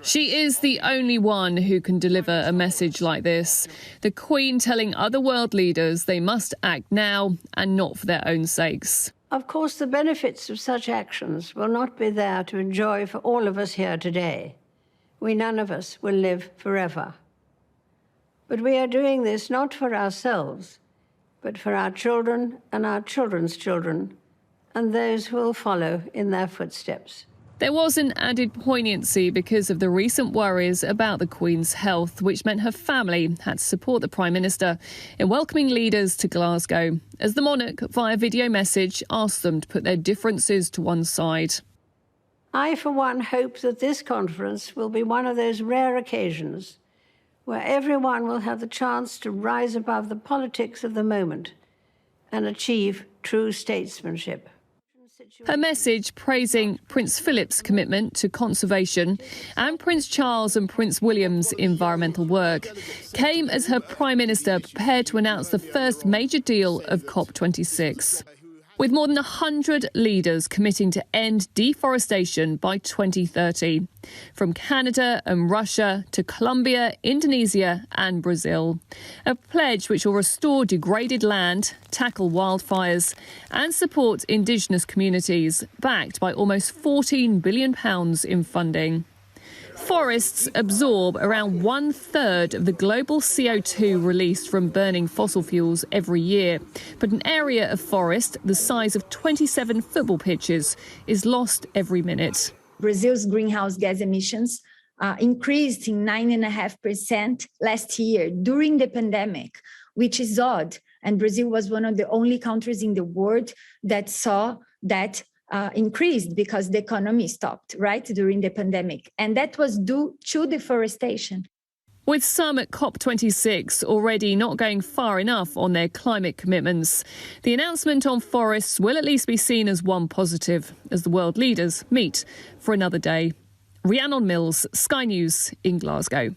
She is the only one who can deliver a message like this. The Queen telling other world leaders they must act now and not for their own sakes. Of course, the benefits of such actions will not be there to enjoy for all of us here today. None of us will live forever. But we are doing this not for ourselves, but for our children and our children's children, and those who will follow in their footsteps. There was an added poignancy because of the recent worries about the Queen's health, which meant her family had to support the Prime Minister in welcoming leaders to Glasgow, as the monarch, via video message, asked them to put their differences to one side. I, for one, hope that this conference will be one of those rare occasions where everyone will have the chance to rise above the politics of the moment and achieve true statesmanship. Her message praising Prince Philip's commitment to conservation and Prince Charles and Prince William's environmental work came as her Prime Minister prepared to announce the first major deal of COP26. With more than 100 leaders committing to end deforestation by 2030, from Canada and Russia to Colombia, Indonesia and Brazil. A pledge which will restore degraded land, tackle wildfires and support indigenous communities, backed by almost £14 billion in funding. Forests absorb around 1/3 of the global CO2 released from burning fossil fuels every year. But an area of forest the size of 27 football pitches is lost every minute. Brazil's greenhouse gas emissions increased in 9.5% last year during the pandemic, which is odd. And Brazil was one of the only countries in the world that saw that increased because the economy stopped, right, during the pandemic. And that was due to deforestation. With some at COP26 already not going far enough on their climate commitments, the announcement on forests will at least be seen as one positive as the world leaders meet for another day. Rhiannon Mills, Sky News in Glasgow.